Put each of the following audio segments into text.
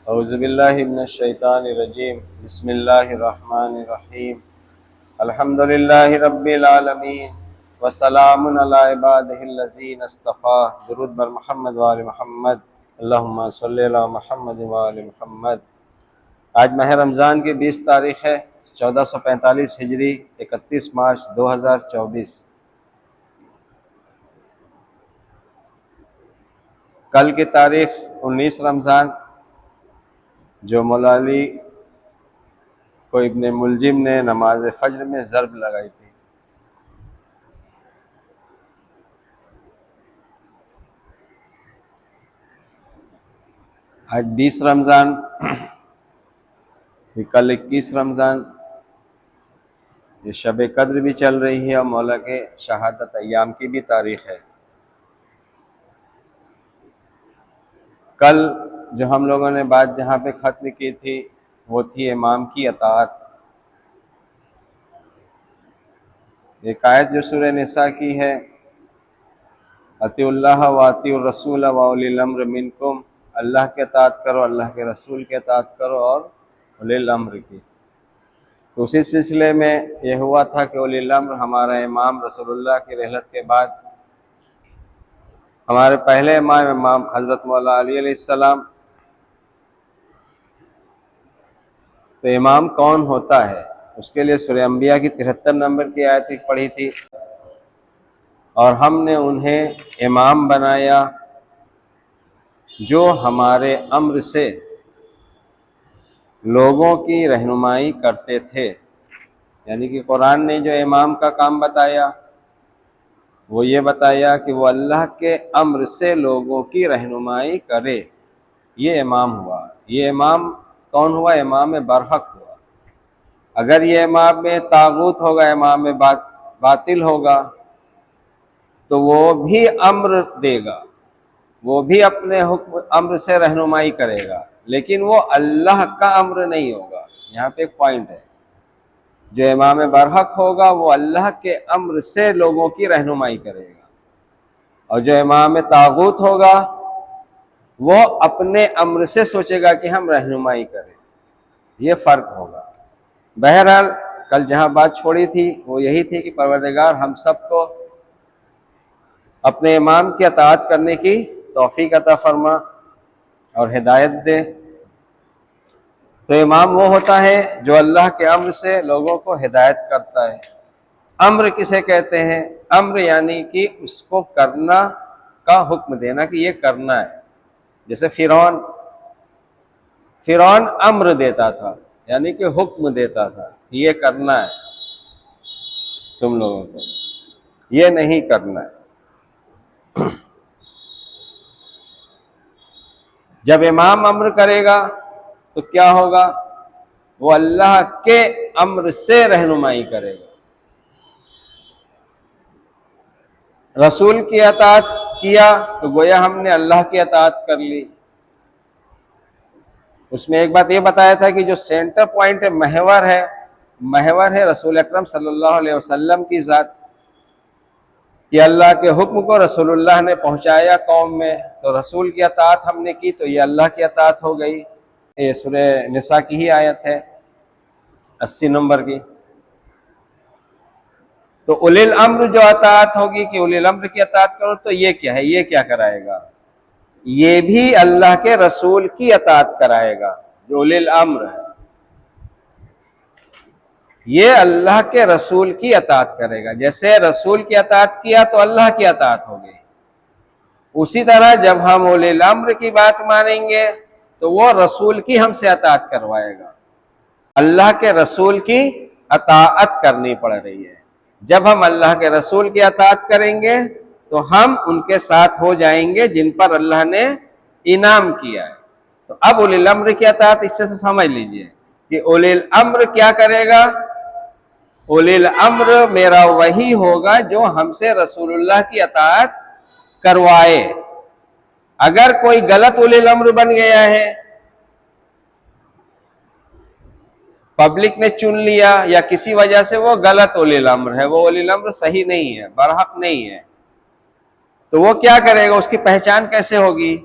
औज़ुबिल्लाहि मिनश्शैतानिर्रजीम बिस्मिल्लाहिर्रहमानिर्रहीम अल्हम्दुलिल्लाहि रब्बिल आलमीन वस्सलामुन अला इबादिहिल्लज़ीना इस्तफ़ा दुरूद बर मुहम्मद व आले मुहम्मद अल्लाहुम्मा सल्लि अला मुहम्मद व आले मुहम्मद। आज माह रमज़ान की 20 तारीख़ है, 1445 हिजरी, 31 मार्च 2024। कल की तारीख़ 19 रमज़ान, जो मौला अली को इब्ने मुलजिम ने नमाज फज्र में ज़र्ब लगाई थी। आज 20 रमज़ान, कल 21 रमज़ान, ये शब कद्र भी चल रही है और मौला के शहादत अय्याम की भी तारीख़ है। कल जो हम लोगों ने बात जहाँ पे ख़त्म की थी वो थी इमाम की अताअत। एक आयत जो सूरह निसा की है, अतिउल्लाह व अतिउर रसूल व उलिल अम्र मिनकुम, अल्लाह के अताअत करो, अल्लाह के रसूल के अताअत करो और उलिल अम्र की। तो उसी सिलसिले में यह हुआ था कि उलिल अम्र हमारा इमाम रसूलुल्लाह की रहलत के बाद हमारे पहले इमाम हज़रत मौला अली अलैहिस्सलाम। तो इमाम कौन होता है, उसके लिए सूरह अंबिया की 73 नंबर की आयत पढ़ी थी और हमने उन्हें इमाम बनाया जो हमारे अम्र से लोगों की रहनुमाई करते थे। यानी कि कुरान ने जो इमाम का काम बताया वो ये बताया कि वो अल्लाह के अम्र से लोगों की रहनुमाई करे, ये इमाम हुआ। ये इमाम कौन हुआ? इमाम बरहक हुआ। अगर ये इमाम में तागूत होगा, इमाम में बातिल होगा, तो वो भी अम्र देगा, वो भी अपने हुक्म अम्र से रहनुमाई करेगा, लेकिन वो अल्लाह का अम्र नहीं होगा। यहाँ पे एक पॉइंट है, जो इमाम बरहक होगा वो अल्लाह के अम्र से लोगों की रहनुमाई करेगा, और जो इमाम तागूत होगा वो अपने अम्र से सोचेगा कि हम रहनुमाई करें। ये फ़र्क होगा। बहरहाल कल जहाँ बात छोड़ी थी वो यही थी कि परवरदिगार हम सबको अपने इमाम की अताअत करने की तौफीक अता फरमा और हिदायत दे। तो इमाम वो होता है जो अल्लाह के अम्र से लोगों को हिदायत करता है। अम्र किसे कहते हैं? अम्र यानी कि उसको करना का हुक्म देना कि ये करना है। जैसे फिरौन अम्र देता था, यानी कि हुक्म देता था कि ये करना है, तुम लोगों को ये नहीं करना है। जब इमाम अम्र करेगा तो क्या होगा? वो अल्लाह के अम्र से रहनुमाई करेगा। रसूल की अताअत किया तो गोया हमने अल्लाह की अताअत कर ली। उसमें एक बात ये बताया था कि जो सेंटर पॉइंट है, महवर है रसूल अकरम सल्लल्लाहु अलैहि वसल्लम की ज़ात, कि अल्लाह के हुक्म को रसूलुल्लाह ने पहुंचाया कौम में, तो रसूल की अताअत हमने की तो ये अल्लाह की अताअत हो गई। ये सूरह निसा की ही आयत है 80 नंबर की। तो उलिल अम्र जो अताअत होगी कि उलिल अम्र की अताअत करो, तो ये क्या है? ये क्या कराएगा? ये भी अल्लाह के रसूल की अताअत कराएगा। जो उलिल अम्र है ये अल्लाह के रसूल की अताअत करेगा। जैसे रसूल की अताअत किया तो अल्लाह की अताअत हो गई, उसी तरह जब हम उलिल अम्र की बात मानेंगे तो वो रसूल की हमसे अताअत करवाएगा। अल्लाह के रसूल की अताअत करनी पड़ रही है। जब हम अल्लाह के रसूल की अताअत करेंगे तो हम उनके साथ हो जाएंगे जिन पर अल्लाह ने इनाम किया है। तो अब उलिल अम्र की अताअत इससे समझ लीजिए कि उलिल अम्र क्या करेगा? उलिल अम्र मेरा वही होगा जो हमसे रसूलुल्लाह की अताअत करवाए। अगर कोई गलत उलिल अम्र बन गया है, पब्लिक ने चुन लिया या किसी वजह से वो गलत उलिल अम्र है, वो उलिल अम्र सही नहीं है, बरहक नहीं है, तो वो क्या करेगा? उसकी पहचान कैसे होगी?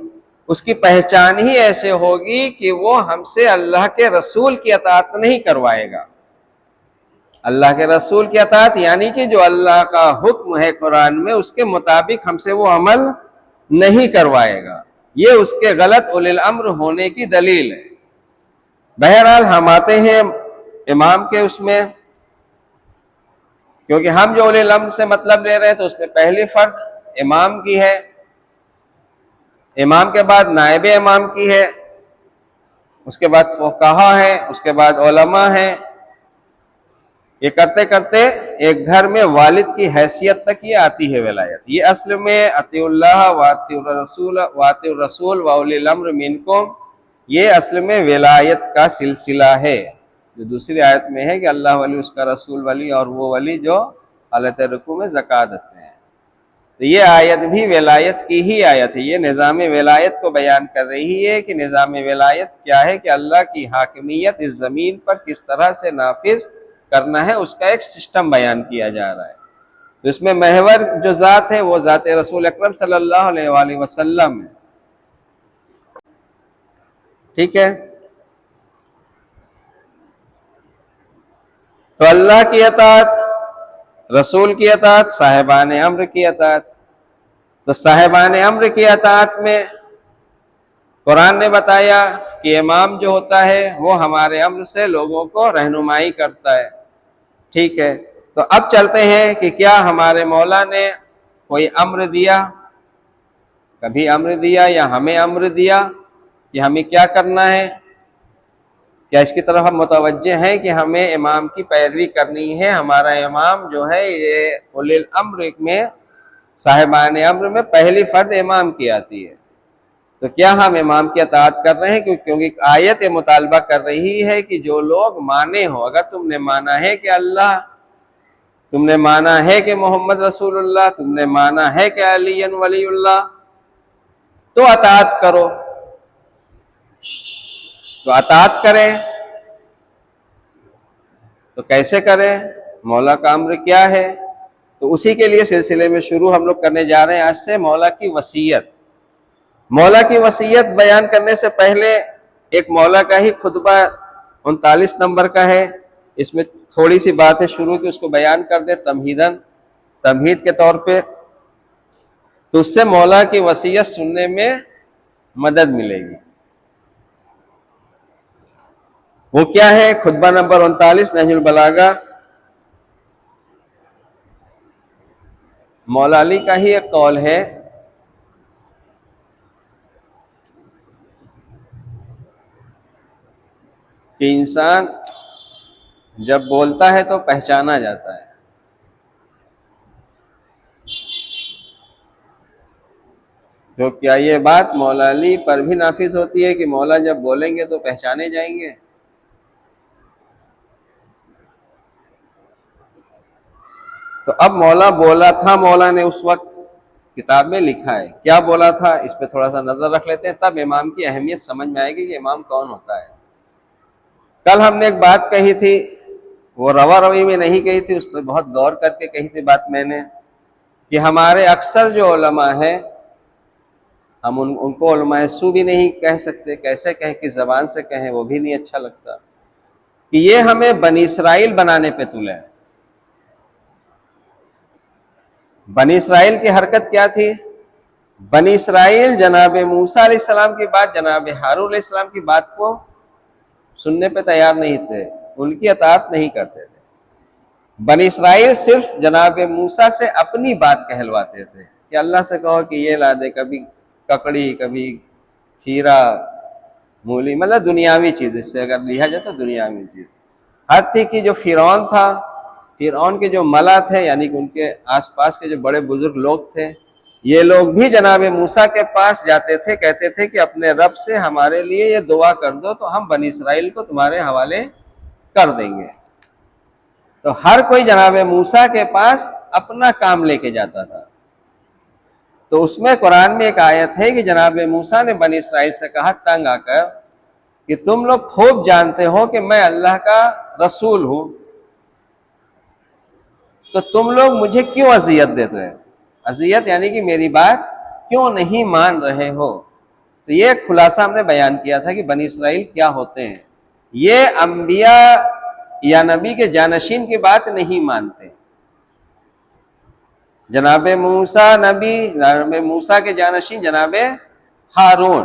उसकी पहचान ही ऐसे होगी कि वो हमसे अल्लाह के रसूल की अताअत नहीं करवाएगा। अल्लाह के रसूल की अताअत यानी कि जो अल्लाह का हुक्म है कुरान में उसके मुताबिक हमसे वो अमल नहीं करवाएगा। ये उसके गलत उलिल अम्र होने की दलील है। बहरहाल हम आते हैं इमाम के उसमें, क्योंकि हम जो उलिल अम्र से मतलब ले रहे हैं तो उसमें पहली फर्द इमाम की है, इमाम के बाद नायब इमाम की है, उसके बाद फुक़हा है, उसके बाद उलमा है। ये करते करते एक घर में वालिद की हैसियत तक ये आती है विलायत। ये असल में अतिउल्लाह वातिउर रसूल व उलिल अम्र मिनकुम, ये असल में विलायत का सिलसिला है। जो दूसरी आयत में है कि अल्लाह वली, उसका रसूल वली और वो वली जो हालत रुकू में ज़कात देते हैं। तो ये आयत भी विलायत की ही आयत है। ये निज़ाम विलायत को बयान कर रही है कि निज़ाम विलायत क्या है, कि अल्लाह की हाकिमियत इस ज़मीन पर किस तरह से नाफिज करना है, उसका एक सिस्टम बयान किया जा रहा है। तो इसमें महवर जो ज़ात है वो ज़ात रसूल अकरम सल्लल्लाहु अलैहि वसल्लम है। ठीक है, तो अल्लाह की अताअत, रसूल की अताअत, साहिबान अम्र की अताअत। तो साहिबान अम्र की अताअत में कुरान ने बताया कि इमाम जो होता है वो हमारे अम्र से लोगों को रहनुमाई करता है। ठीक है, तो अब चलते हैं कि क्या हमारे मौला ने कोई अम्र दिया, कभी अम्र दिया या हमें अम्र दिया कि हमें क्या करना है? क्या इसकी तरफ हम मुतवज्जे हैं कि हमें इमाम की पैरवी करनी है? हमारा इमाम जो है ये उलिल अम्र में, साहिबान अम्र में पहली फर्द इमाम की आती है। तो क्या हम इमाम की अताअत कर रहे हैं? क्योंकि आयत ये मुतालबा कर रही है कि जो लोग माने हो, अगर तुमने माना है कि अल्लाह, तुमने माना है कि मोहम्मद रसूलुल्लाह, तुमने माना है कि अली वलीउल्लाह, तो अताअत करो। तो अताअत करें तो कैसे करें? मौला का अम्र क्या है? तो उसी के लिए सिलसिले में शुरू हम लोग करने जा रहे हैं आज से मौला की वसीयत। मौला की वसीयत बयान करने से पहले एक मौला का ही खुतबा 39 नंबर का है, इसमें थोड़ी सी बात है शुरू की, उसको बयान कर दे तमहीद के तौर पे, तो उससे मौला की वसीयत सुनने में मदद मिलेगी। वो क्या है? खुतबा नंबर 39 नहजुल बलागा, मौला अली का ही एक कौल है कि इंसान जब बोलता है तो पहचाना जाता है। तो क्या ये बात मौला अली पर भी नाफिज होती है कि मौला जब बोलेंगे तो पहचाने जाएंगे? तो अब मौला बोला था, मौला ने उस वक्त किताब में लिखा है, क्या बोला था इस पे थोड़ा सा नजर रख लेते हैं, तब इमाम की अहमियत समझ में आएगी कि इमाम कौन होता है। कल हमने एक बात कही थी, वो रवा रवी में नहीं कही थी, उस पर बहुत गौर करके कही थी बात मैंने, कि हमारे अक्सर जो उलमा है, हम उनको उलमाए सू भी नहीं कह सकते, कैसे कहें, कि जबान से कहें वो भी नहीं अच्छा लगता, कि ये हमें बनी इसराइल बनाने पे तुले हैं। बनी इसराइल की हरकत क्या थी? बनी इसराइल जनाब मूसा अलैहिस्सलाम की बात, जनाब हारून अलैहिस्सलाम की बात को सुनने पे तैयार नहीं थे, उनकी अताअत नहीं करते थे। बनी इसराइल सिर्फ जनाब मूसा से अपनी बात कहलवाते थे कि अल्लाह से कहो कि ये ला दे, कभी ककड़ी, कभी खीरा, मूली, मतलब दुनियावी चीज, इससे अगर लिया जाए तो दुनियावी चीज। हत्ती की जो फिरौन था, फिरौन के जो मला थे, यानी कि उनके आसपास के जो बड़े बुजुर्ग लोग थे, ये लोग भी जनाब मूसा के पास जाते थे, कहते थे कि अपने रब से हमारे लिए ये दुआ कर दो तो हम बनी इसराइल को तुम्हारे हवाले कर देंगे। तो हर कोई जनाब मूसा के पास अपना काम लेके जाता था। तो उसमें कुरान में एक आयत है कि जनाब मूसा ने बनी इसराइल से कहा तंग आकर कि तुम लोग खूब जानते हो कि मैं अल्लाह का रसूल हूं, तो तुम लोग मुझे क्यों अजियत देते हैं? अजियत यानी कि मेरी बात क्यों नहीं मान रहे हो? तो ये खुलासा हमने बयान किया था कि बनी इसराइल क्या होते हैं। ये अंबिया या नबी के जानशीन की बात नहीं मानते। जनाब मूसा नबी, जनाब मूसा के जानशीन जनाब हारून,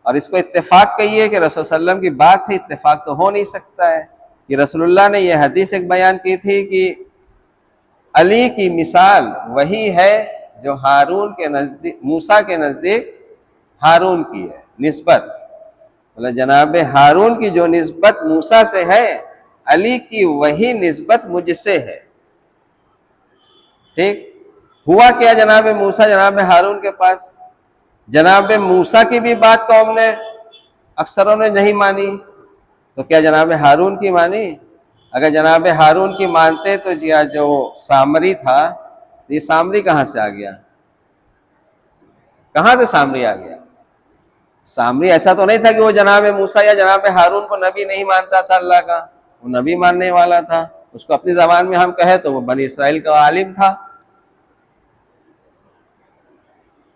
और इसको इत्तेफाक कहिए कि रसूल सल्लम की बात है, इत्तेफाक तो हो नहीं सकता है। कि रसूलुल्लाह ने यह हदीस एक बयान की थी कि अली की मिसाल वही है जो हारून के नजदीक, मूसा के नजदीक हारून की है निस्बत, मतलब जनाब हारून की जो निस्बत मूसा से है, अली की वही निस्बत मुझसे है। ठीक हुआ क्या जनाब मूसा जनाब हारून के पास, जनाब मूसा की भी बात कौम ने अक्सरों ने नहीं मानी, तो क्या जनाब हारून की मानी? अगर जनाब हारून की मानते तो जो सामरी था, ये सामरी कहां से आ गया? कहां से सामरी आ गया? सामरी ऐसा तो नहीं था कि वो जनाब मूसा या जनाब हारून को नबी नहीं मानता था अल्लाह का, वो नबी मानने वाला था। उसको अपनी जबान में हम कहे तो वो बनी इसराइल का आलिम था।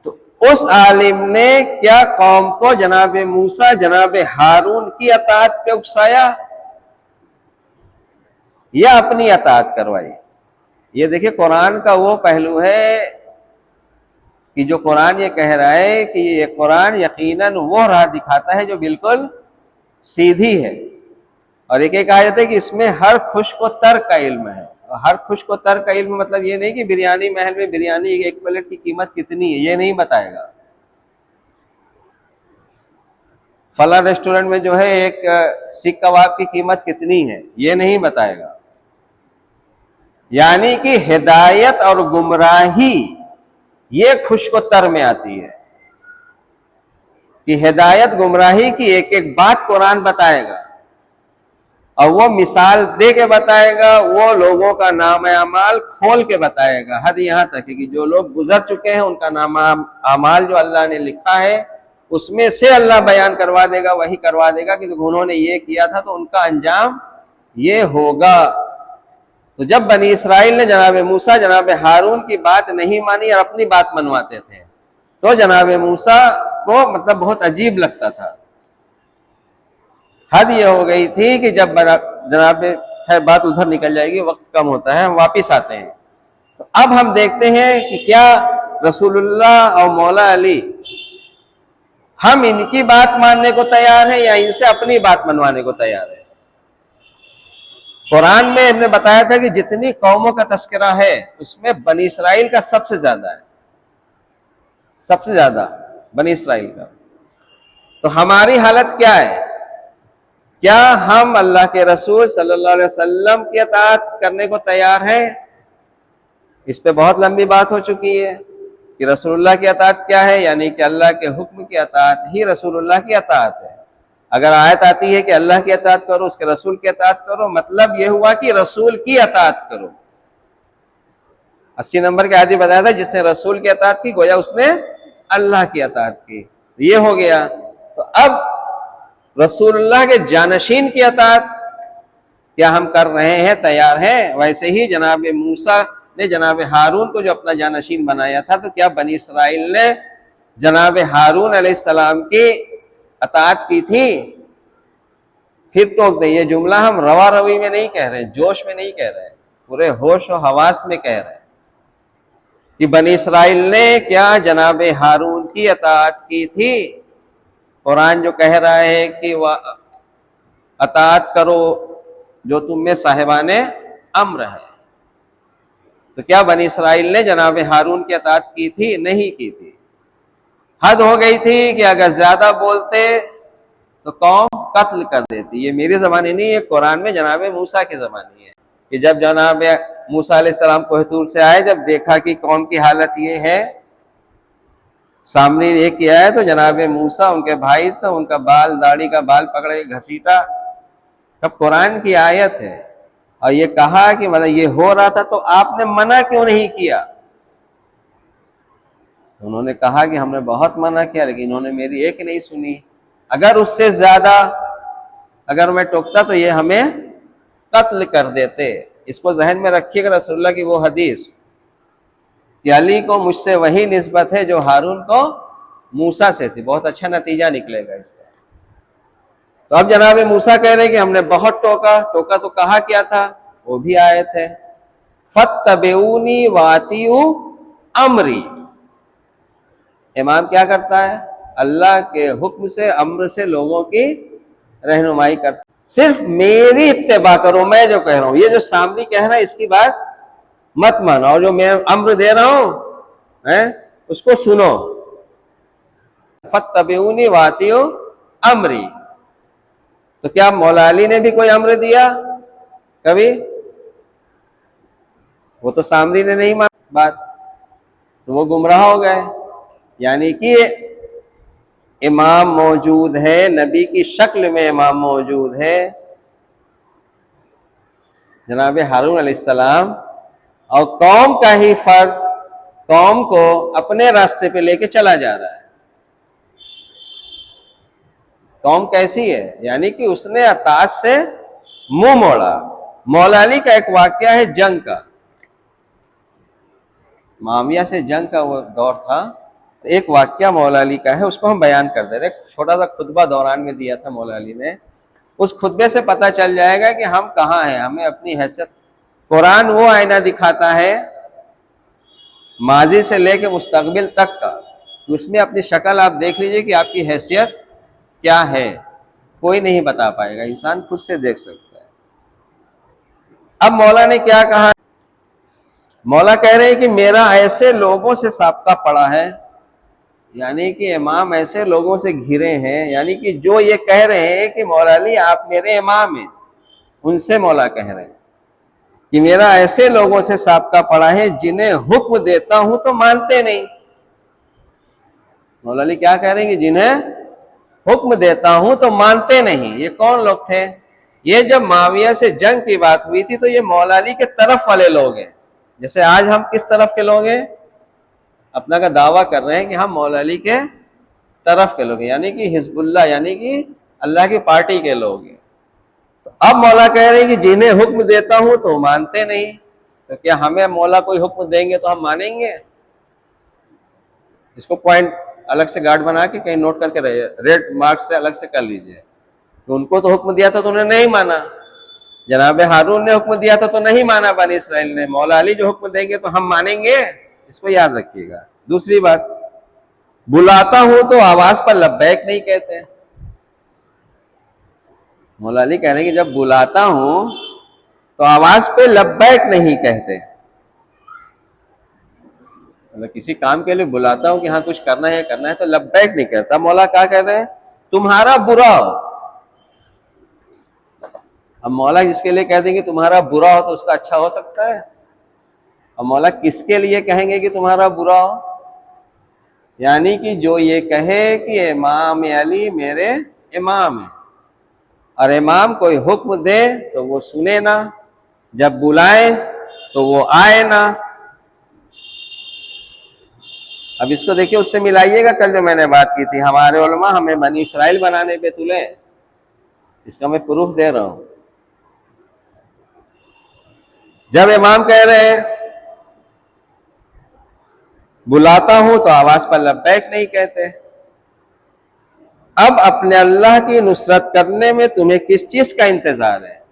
तो उस आलिम ने क्या कौम को जनाब मूसा जनाब हारून की अताअत पे उकसाया या अपनी अताअत करवाई? ये देखिए कुरान का वो पहलू है कि जो कुरान ये कह रहा है कि ये कुरान यकीनन वो राह दिखाता है जो बिल्कुल सीधी है। और एक आयत है कि इसमें हर खुश को तर्क का इल्म है। और हर खुश को तर्क का इल्म मतलब ये नहीं कि बिरयानी महल में बिरयानी एक प्लेट की कीमत कितनी है, ये नहीं बताएगा। फला रेस्टोरेंट में जो है एक सीख कबाब की कीमत कितनी है, ये नहीं बताएगा। यानी कि हिदायत और गुमराही ये खुश को तर में आती है कि हिदायत गुमराही की एक एक बात कुरान बताएगा और वो मिसाल दे के बताएगा, वो लोगों का नाम अमाल खोल के बताएगा। हद यहां तक है कि जो लोग गुजर चुके हैं उनका नाम अमाल जो अल्लाह ने लिखा है उसमें से अल्लाह बयान करवा देगा, वही करवा देगा कि तो उन्होंने ये किया था तो उनका अंजाम ये होगा। तो जब बनी इसराइल ने जनाब मूसा जनाब हारून की बात नहीं मानी और अपनी बात मनवाते थे तो जनाब मूसा को मतलब बहुत अजीब लगता था। हद ये हो गई थी कि जब जनाब है, बात उधर निकल जाएगी, वक्त कम होता है, हम वापिस आते हैं। तो अब हम देखते हैं कि क्या रसूलुल्लाह और मौला अली हम इनकी बात मानने को तैयार हैं या इनसे अपनी बात मनवाने को तैयार है? कुरान में हमने बताया था कि जितनी कौमों का तस्करा है उसमें बनी इसराइल का सबसे ज्यादा है, सबसे ज्यादा बनी इसराइल का। तो हमारी हालत क्या है? क्या हम अल्लाह के रसूल सल्लल्लाहु अलैहि वसल्लम की अताअत करने को तैयार हैं? इस पे बहुत लंबी बात हो चुकी है कि रसूलुल्लाह की अताअत क्या है, यानी कि अल्लाह के हुक्म की अताअत ही रसूलुल्लाह की अताअत है। अगर आयत आती है कि अल्लाह की अताअत करो, उसके रसूल की अताअत करो, मतलब यह हुआ कि रसूल की अताअत करो। 80 नंबर के आदि बताया था जिसने रसूल की अताअत की गोया उसने अल्लाह की अताअत की, ये हो गया। तो अब रसूलुल्लाह के जानशीन की अताअत क्या हम कर रहे हैं, तैयार हैं? वैसे ही जनाब मूसा ने जनाब हारून को जो अपना जानशीन बनाया था, तो क्या बनी इसराइल ने जनाब हारून अलैहिस्सलाम की अताअत की थी? फिर टोक दे, ये जुमला हम रवा रवी में नहीं कह रहे, जोश में नहीं कह रहे, पूरे होश और हवास में कह रहे हैं कि बनी इसराइल ने क्या जनाब हारून की अताअत की थी? कुरान जो कह रहा है कि वह अताअत करो जो तुम में साहिबाने अम्र है, तो क्या बनी इसराइल ने जनाब हारून की अताअत की थी? नहीं की थी। हद हो गई थी कि अगर ज्यादा बोलते तो कौम कत्ल कर देती। ये मेरी जबानी नहीं है, कुरान में जनाब मूसा की जबानी है कि जब जनाब मूसा अलैहिस्सलाम कोहतूर से आए, जब देखा कि कौम की हालत ये है, सामने ये किया है, तो जनाब मूसा उनके भाई तो उनका बाल दाढ़ी का बाल पकड़ के घसीटा। तब कुरान की आयत है और ये कहा कि मतलब ये हो रहा था तो आपने मना क्यों नहीं किया? उन्होंने कहा कि हमने बहुत मना किया लेकिन इन्होंने मेरी एक नहीं सुनी। अगर उससे ज्यादा अगर मैं टोकता तो ये हमें कत्ल कर देते। इसको जहन में रखिएगा रसूलुल्लाह की वो हदीस कि अली को मुझसे वही निस्बत है जो हारून को मूसा से थी। बहुत अच्छा नतीजा निकलेगा इसका। तो अब जनाब मूसा कह रहे हैं कि हमने बहुत टोका। टोका तो कहा क्या था, वो भी आयत है, फत्तबिऊनी वातिऊ अमरी। इमाम क्या करता है, अल्लाह के हुक्म से, अम्र से लोगों की रहनुमाई करता। सिर्फ मेरी इत्तेबा करो, मैं जो कह रहा हूं। ये जो सामने कह रहा है इसकी बात मत मानो, और जो मैं अम्र दे रहा हूं है उसको सुनो। फत्तबिऊनी वातिऊ अमरी। तो क्या मौला अली ने भी कोई अम्र दिया कभी? वो तो सामरी ने नहीं माना बात, तो वो गुमराह हो गए। यानी कि इमाम मौजूद है, नबी की शक्ल में इमाम मौजूद है, जनाब हारून अलैहिस्सलाम, और कौम का ही फर्द कौम को अपने रास्ते पे लेके चला जा रहा है। कौम कैसी है, यानी कि उसने अताश से मुंह मोड़ा। मौला अली का एक वाकया है जंग का, माविया से जंग का वो दौर था। तो एक वाकया मौला अली का है, उसको हम बयान कर दे रहे। छोटा सा खुतबा दौरान में दिया था मौला अली ने। उस खुतबे से पता चल जाएगा कि हम कहाँ हैं, हमें अपनी हैसियत। कुरान वो आईना दिखाता है माजी से लेकर मुस्तकबिल तक का, उसमें अपनी शक्ल आप देख लीजिए कि आपकी हैसियत क्या है। कोई नहीं बता पाएगा, इंसान खुद से देख सकता है। अब मौला ने क्या कहा, मौला कह रहे हैं कि मेरा ऐसे लोगों से साबका पड़ा है, यानी कि इमाम ऐसे लोगों से घिरे हैं, यानी कि जो ये कह रहे हैं कि मौला अली आप मेरे इमाम हैं, उनसे मौला कह रहे हैं कि मेरा ऐसे लोगों से साबका पड़ा है जिन्हें हुक्म देता हूं तो मानते नहीं। मौला अली क्या कह रहे हैं कि जिन्हें हुक्म देता हूं तो मानते नहीं। ये कौन लोग थे? ये जब माविया से जंग की बात हुई थी तो ये मौला अली के तरफ वाले लोग हैं। जैसे आज हम किस तरफ के लोग हैं, अपना का दावा कर रहे हैं कि हम मौला अली के तरफ के लोग हैं, यानी कि हिजबुल्लाह, यानी कि अल्लाह की पार्टी के लोग हैं। तो अब मौला कह रहे हैं कि जिन्हें हुक्म देता हूं तो मानते नहीं। तो क्या हमें मौला कोई हुक्म देंगे तो हम मानेंगे? इसको पॉइंट अलग से गार्ड बना के कहीं नोट करके रहे, रेड मार्क से अलग से कर लीजिए। तो उनको तो हुक्म दिया था तो उन्होंने नहीं माना, जनाब हारून ने हुक्म दिया था तो नहीं माना बनी इसराइल ने। मौला अली जो हुक्म देंगे तो हम मानेंगे, इसको याद रखिएगा। दूसरी बात, बुलाता हूं तो आवाज पर लब्बैक नहीं कहते। मौला अली कह रहे हैं कि जब बुलाता हूं तो आवाज पे लब्बैक नहीं कहते। मतलब किसी काम के लिए बुलाता हूं कि हाँ कुछ करना है तो लब्बैक नहीं कहता। मौला क्या कह रहे हैं, तुम्हारा बुरा हो। अब मौला जिसके लिए कहते हैं कि तुम्हारा बुरा हो तो उसका अच्छा हो सकता है? और मौला किसके लिए कहेंगे कि तुम्हारा बुरा हो? यानी कि जो ये कहे कि इमाम अली मेरे इमाम है, और इमाम कोई हुक्म दे तो वो सुने ना, जब बुलाए तो वो आए ना। अब इसको देखिए, उससे मिलाइएगा कल जो मैंने बात की थी, हमारे उलमा हमें बनी इसराइल बनाने पे तुले। इसका मैं प्रूफ दे रहा हूं। जब इमाम कह रहे हैं बुलाता हूं तो आवाज पर लब्बैक नहीं कहते। अब अपने अल्लाह की नुसरत करने में तुम्हें किस चीज का इंतजार है?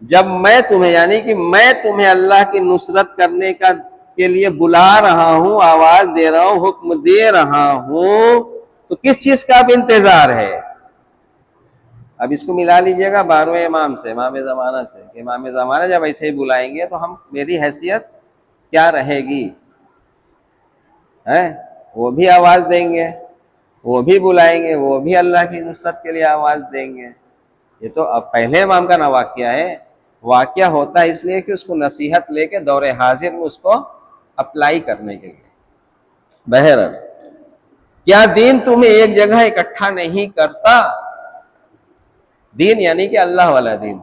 जब मैं तुम्हें, यानी कि मैं तुम्हें अल्लाह की नुसरत करने का के लिए बुला रहा हूं, आवाज दे रहा हूं, हुक्म दे रहा हूं, तो किस चीज का अब इंतजार है? अब इसको मिला लीजिएगा 12वें इमाम से, इमाम ज़माना से। इमाम ज़माना जब ऐसे ही बुलाएंगे तो हम, मेरी हैसियत क्या रहेगी? है, वो भी आवाज देंगे, वो भी बुलाएंगे, वो भी अल्लाह की नुसरत के लिए आवाज देंगे। ये तो अब पहले इमाम का ना वाकया है। वाकया होता है इसलिए कि उसको नसीहत लेके दौरे हाजिर में उसको अप्लाई करने के लिए। बहरहाल, क्या दीन तुम्हें एक जगह इकट्ठा नहीं करता? दीन यानी कि अल्लाह वाला दीन,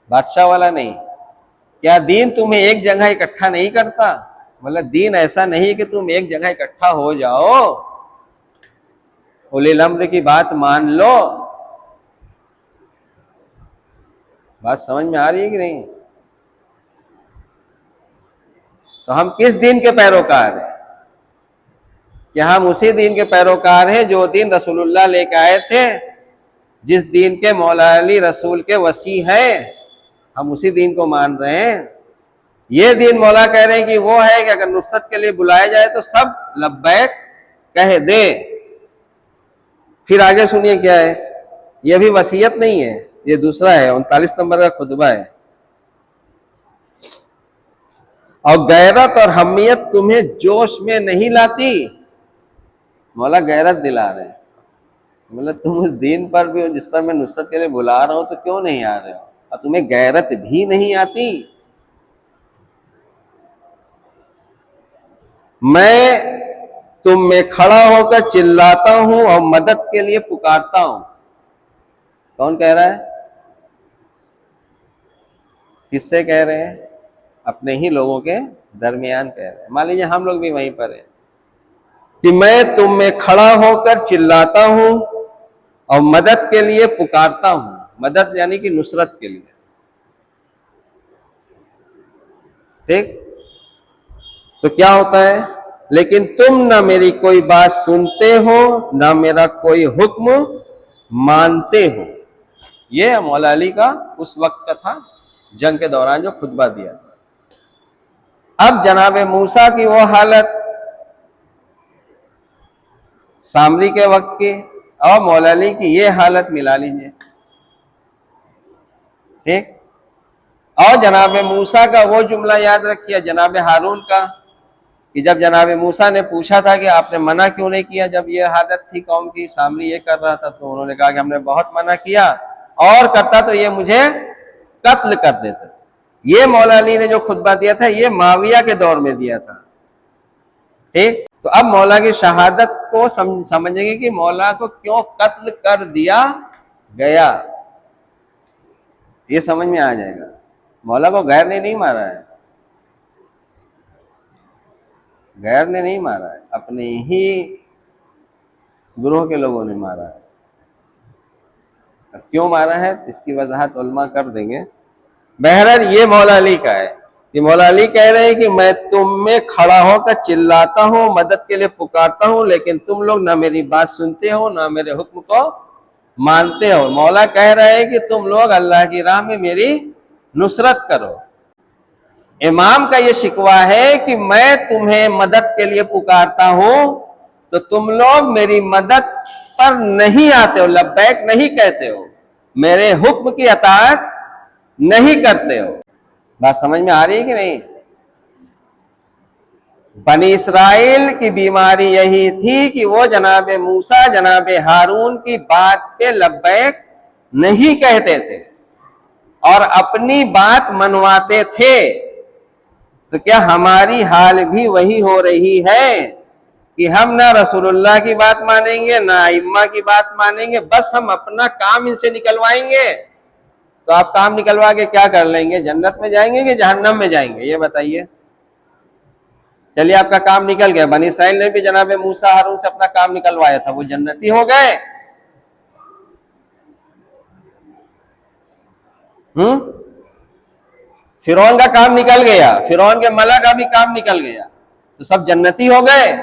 बादशाह वाला नहीं। क्या दीन तुम्हें एक जगह इकट्ठा नहीं करता? मतलब दीन ऐसा नहीं कि तुम एक जगह इकट्ठा हो जाओ, उलिल अम्र की बात मान लो। बात समझ में आ रही है कि नहीं? तो हम किस दीन के पैरोकार हैं? कि हम उसी दीन के पैरोकार हैं जो दीन रसूलुल्लाह लेके आए थे, जिस दीन के मौला अली रसूल के वसी हैं, हम उसी दीन को मान रहे हैं। ये दीन मौला कह रहे हैं कि वो है कि अगर नुसरत के लिए बुलाया जाए तो सब लब्बैक कह दे। फिर आगे सुनिए क्या है, ये भी वसीयत नहीं है, ये दूसरा है, 39 नंबर का खुतबा है। और गैरत और हमियत तुम्हें जोश में नहीं लाती। मौला गैरत दिला रहे हैं, मतलब तुम उस दीन पर भी हो जिस पर मैं नुसरत के लिए बुला रहा हूं, तो क्यों नहीं आ रहे हो, और तुम्हें गैरत भी नहीं आती। मैं तुम में खड़ा होकर चिल्लाता हूं और मदद के लिए पुकारता हूं। कौन कह रहा है, किससे कह रहे हैं? अपने ही लोगों के दरमियान कह रहे हैं। मान लीजिए हम लोग भी वहीं पर हैं कि मैं तुम में खड़ा होकर चिल्लाता हूं और मदद के लिए पुकारता हूं। मदद यानी कि नुसरत के लिए, ठीक। तो क्या होता है, लेकिन तुम ना मेरी कोई बात सुनते हो, ना मेरा कोई हुक्म मानते हो। यह मौला अली का उस वक्त का था, जंग के दौरान जो खुतबा दिया था। अब जनाब मूसा की वो हालत सामरी के वक्त की और मौला अली की ये हालत मिला लीजिए, ठीक। और जनाब मूसा का वो जुमला याद रखिए जनाब हारून का, कि जब जनाब मूसा ने पूछा था कि आपने मना क्यों नहीं किया जब ये हालत थी कौम की, सामरी ये कर रहा था, तो उन्होंने कहा कि हमने बहुत मना किया, और करता तो ये मुझे कत्ल कर देते। ये मौला अली ने जो खुतबा दिया था ये माविया के दौर में दिया था, ठीक। तो अब मौला की शहादत को समझेंगे कि मौला को क्यों कत्ल कर दिया गया, ये समझ में आ जाएगा। मौला को गैर ने नहीं मारा है, गैर ने नहीं मारा है, अपने ही गुरुह के लोगों ने मारा है। अब क्यों मारा है इसकी वजाहत उलमा कर देंगे। बहरहाल ये मौला अली का है कि मौला अली कह रहे हैं कि मैं तुम में खड़ा होकर चिल्लाता हूं, मदद के लिए पुकारता हूं, लेकिन तुम लोग ना मेरी बात सुनते हो, ना मेरे हुक्म को मानते हो। मौला कह रहे हैं कि तुम लोग अल्लाह की राह में मेरी नुसरत करो। इमाम का ये शिकवा है कि मैं तुम्हें मदद के लिए पुकारता हूं तो तुम लोग मेरी मदद पर नहीं आते हो, लब्बैक नहीं कहते हो, मेरे हुक्म की अताअत नहीं करते हो। बात समझ में आ रही है कि नहीं? बनी इसराइल की बीमारी यही थी कि वो जनाब मूसा जनाब हारून की बात पे लब्बैक नहीं कहते थे और अपनी बात मनवाते थे। तो क्या हमारी हाल भी वही हो रही है कि हम ना रसूलुल्लाह की बात मानेंगे ना इम्मा की बात मानेंगे, बस हम अपना काम इनसे निकलवाएंगे? तो आप काम निकलवा के क्या कर लेंगे, जन्नत में जाएंगे कि जहन्नम में जाएंगे, ये बताइए। चलिए आपका काम निकल गया, बनी इसराइल ने भी जनाब मूसा हारून से अपना काम निकलवाया था, वो जन्नती हो गए। फिरौन का काम निकल गया, फिरौन के मला का भी काम निकल गया, तो सब जन्नती हो गए।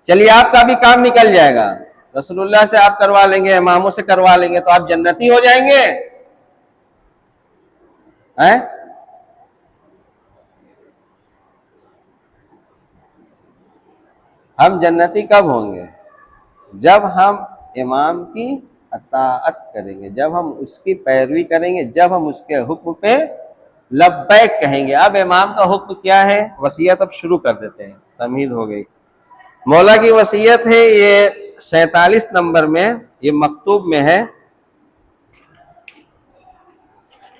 चलिए आपका भी काम निकल जाएगा, रसूलुल्लाह से आप करवा लेंगे, इमामों से करवा लेंगे, तो आप जन्नती हो जाएंगे हैं? हम जन्नती कब होंगे? जब हम इमाम की अताअत करेंगे, जब हम उसकी पैरवी करेंगे, जब हम उसके हुक्म पे लब्बैक कहेंगे। अब इमाम का हुक्म क्या है, वसीयत अब शुरू कर देते हैं, तमीद हो गई। मौला की वसीयत है, ये 47 नंबर में, ये मकतूब में है।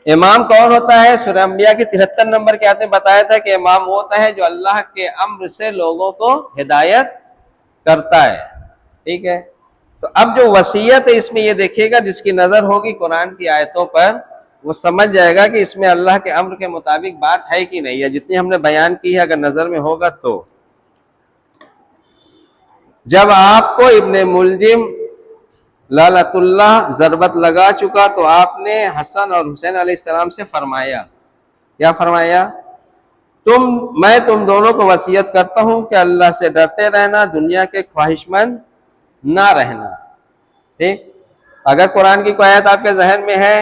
इमाम कौन होता है? सूरह अंबिया की 73 नंबर के आयत में बताया था कि इमाम वो होता है जो अल्लाह के अम्र से लोगों को हिदायत करता है, ठीक है। तो अब जो वसीयत है इसमें ये देखिएगा, जिसकी नजर होगी कुरान की आयतों पर वो समझ जाएगा कि इसमें अल्लाह के अम्र के मुताबिक बात है कि नहीं है। जितनी हमने बयान की है अगर नजर में होगा तो, जब आपको इब्ने मुलजिम लालतुल्लाह जरबत लगा चुका तो आपने हसन और हुसैन अलैहिस्सलाम से फरमाया, क्या फरमाया? मैं तुम दोनों को वसीयत करता हूं कि अल्लाह से डरते रहना, दुनिया के ख्वाहिशमंद ना रहना। ठीक, अगर कुरान की कोई आयत आपके जहन में है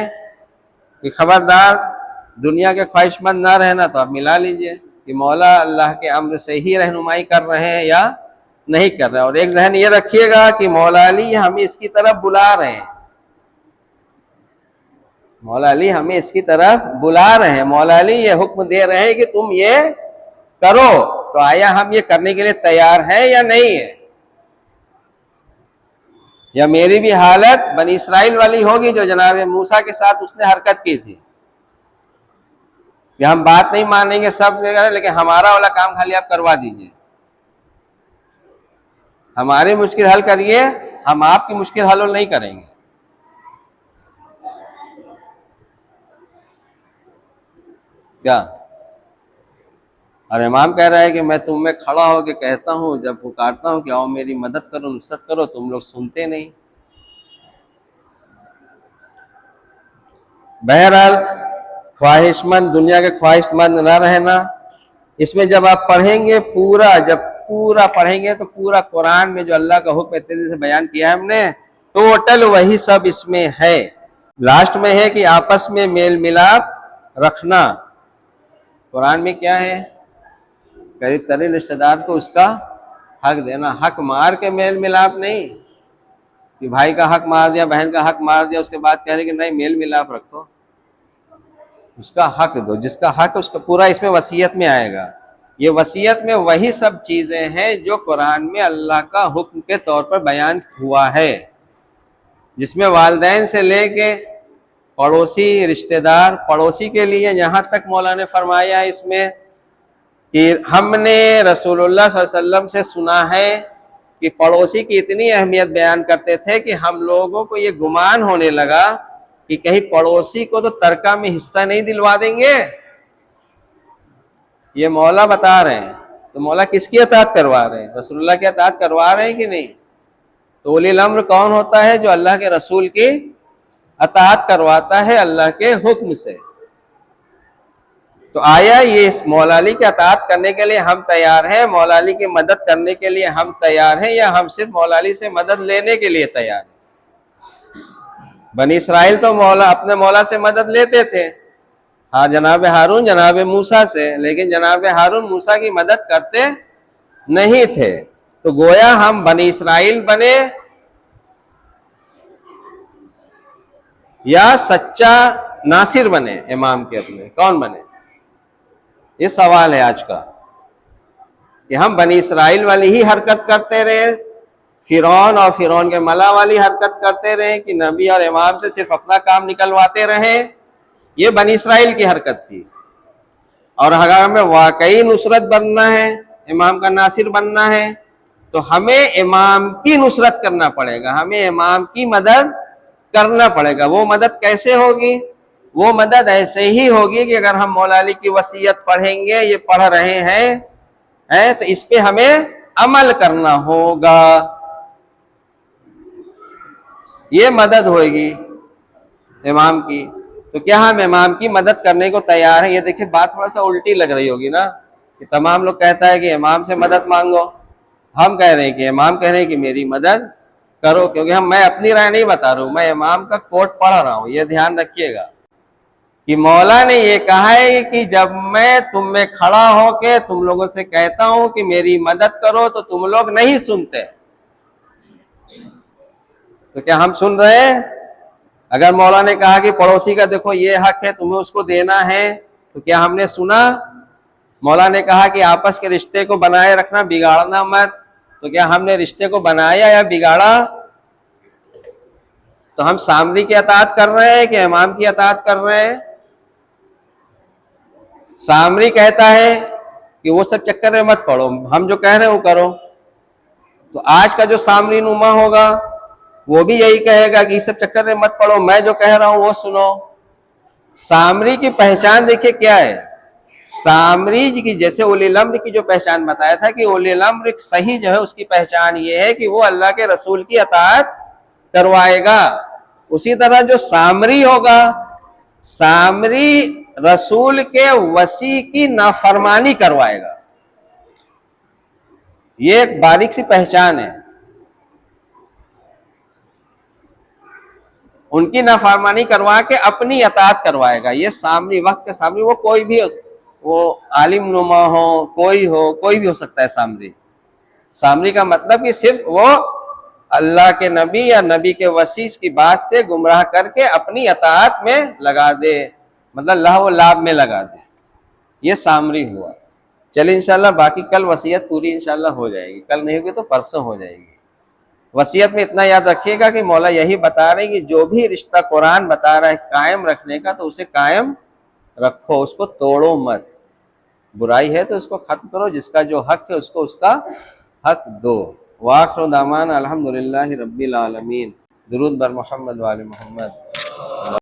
कि खबरदार दुनिया के ख्वाहिशमंद ना रहना, तो आप मिला लीजिए कि मौला अल्लाह के अम्र से ही रहनुमाई कर रहे हैं या नहीं कर रहे हैं। और एक जहन ये रखिएगा कि मौला अली हमें इसकी तरफ बुला रहे हैं, मौला अली हमें इसकी तरफ बुला रहे हैं, मौला अली ये हुक्म दे रहे हैं कि तुम ये करो, तो आया हम ये करने के लिए तैयार हैं या नहीं है? या मेरी भी हालत बनी इसराइल वाली होगी जो जनाब मूसा के साथ उसने हरकत की थी कि हम बात नहीं मानेंगे सब जगह, लेकिन हमारा वाला काम खाली आप करवा दीजिए, हमारी मुश्किल हल करिए, हम आपकी मुश्किल हल नहीं करेंगे। क्या? और इमाम कह रहा है कि मैं तुम में खड़ा होकर कहता हूं, जब पुकारता हूं कि आओ मेरी मदद करो, नुसरत करो, तुम लोग सुनते नहीं। बहरहाल ख्वाहिशमंद, दुनिया के ख्वाहिशमंद न रहना, इसमें जब आप पढ़ेंगे जब पूरा पढ़ेंगे तो पूरा कुरान में जो अल्लाह का हुक्म तेजी से बयान किया है हमने, टोटल वही सब इसमें है। लास्ट में है कि आपस में मेल मिलाप रखना। कुरान में क्या है? करीब तरीन रिश्तेदार को उसका हक देना, हक मार के मेल मिलाप नहीं कि भाई का हक मार दिया, बहन का हक मार दिया, उसके बाद कह रहे कि नहीं मेल मिलाप रखो, उसका हक दो, जिसका हक उसका पूरा इसमें वसीयत में आएगा। ये वसीयत में वही सब चीजें हैं जो कुरान में अल्लाह का हुक्म के तौर पर बयान हुआ है, जिसमें वालिदैन से लेके पड़ोसी, रिश्तेदार, पड़ोसी के लिए यहाँ तक मौला ने फरमाया इसमें कि हमने रसूलुल्लाह सल्लल्लाहु अलैहि वसल्लम से सुना है कि पड़ोसी की इतनी अहमियत बयान करते थे कि हम लोगों को ये गुमान होने लगा कि कहीं पड़ोसी को तो तरका में हिस्सा नहीं दिलवा देंगे। ये मौला बता रहे हैं, तो मौला किसकी अताअत करवा रहे हैं? रसूलुल्लाह की अताअत करवा रहे हैं कि नहीं? तो उलिल अम्र कौन होता है? जो अल्लाह के रसूल की अताअत करवाता है अल्लाह के हुक्म से। तो आया ये इस मौला अली की अताअत करने के लिए हम तैयार हैं, मौला अली की मदद करने के लिए हम तैयार हैं, या हम सिर्फ मौला अली से मदद लेने के लिए तैयार हैं? बनी इसराइल तो अपने मौला से मदद लेते थे, हाँ जनाब हारून जनाब मूसा से, लेकिन जनाब हारून मूसा की मदद करते नहीं थे। तो गोया हम बनी इसराइल बने या सच्चा नासिर बने इमाम के अपने, कौन बने? ये सवाल है आज का कि हम बनी इसराइल वाली ही हरकत करते रहे, फिरौन और फिरौन के मला वाली हरकत करते रहे कि नबी और इमाम से सिर्फ अपना काम निकलवाते रहे, ये बनी इसराइल की हरकत थी। और अगर हमें वाकई नुसरत बनना है, इमाम का नासिर बनना है, तो हमें इमाम की नुसरत करना पड़ेगा, हमें इमाम की मदद करना पड़ेगा। वो मदद कैसे होगी? वो मदद ऐसे ही होगी कि अगर हम मौला अली की वसीयत पढ़ेंगे, ये पढ़ रहे हैं तो इस पे हमें अमल करना होगा, ये मदद होगी इमाम की। तो क्या हम इमाम की मदद करने को तैयार हैं? ये देखिए बात थोड़ा सा उल्टी लग रही होगी ना, कि तमाम लोग कहता है कि इमाम से मदद मांगो, हम कह रहे हैं कि इमाम कह रहे हैं कि मेरी मदद करो, क्योंकि मैं अपनी राय नहीं बता रहा हूं, मैं इमाम का कोट पढ़ रहा हूं। ये ध्यान रखिएगा कि मौला ने ये कहा है कि जब मैं तुम में खड़ा होके तुम लोगों से कहता हूं कि मेरी मदद करो, तो तुम लोग नहीं सुनते। तो क्या हम सुन रहे हैं? अगर मौला ने कहा कि पड़ोसी का देखो ये हक है, तुम्हें उसको देना है, तो क्या हमने सुना? मौला ने कहा कि आपस के रिश्ते को बनाए रखना, बिगाड़ना मत, तो क्या हमने रिश्ते को बनाया या बिगाड़ा? तो हम सामरी की अताअत कर रहे हैं कि इमाम की अताअत कर रहे हैं? सामरी कहता है कि वो सब चक्कर में मत पड़ो, हम जो कह रहे हैं वो करो। तो आज का जो सामरी नुमा होगा वो भी यही कहेगा कि इस सब चक्कर में मत पड़ो, मैं जो कह रहा हूं वो सुनो। सामरी की पहचान देखिए क्या है। सामरी जी की, जैसे उलिल अम्र की जो पहचान बताया था कि उलिल अम्र सही जो है उसकी पहचान ये है कि वो अल्लाह के रसूल की अताअत करवाएगा। उसी तरह जो सामरी होगा, सामरी रसूल के वसी की नाफरमानी करवाएगा। ये एक बारीक सी पहचान है। उनकी नाफरमानी करवा के अपनी अतात करवाएगा। ये सामने वक्त के सामने, वो कोई भी हो, वो आलिम नुमा हो, कोई भी हो सकता है सामने। सामने का मतलब कि सिर्फ वो अल्लाह के नबी या नबी के वसीस की बात से गुमराह करके अपनी अतात में लगा दे, मतलब लाभ लाभ में लगा दे। ये सामरी हुआ। चलिए इंशाल्लाह बाकी कल वसीयत पूरी इंशाल्लाह हो जाएगी, कल नहीं होगी तो परसों हो जाएगी। वसीयत में इतना याद रखिएगा कि मौला यही बता रहे हैं कि जो भी रिश्ता कुरान बता रहा है कायम रखने का, तो उसे कायम रखो, उसको तोड़ो मत। बुराई है तो उसको खत्म करो, जिसका जो हक है उसको उसका हक दो। वाखिर दामान अल्हम्दुलिल्लाहि रब्बिल आलमीन। दुरूद बर मोहम्मद वाले मोहम्मद।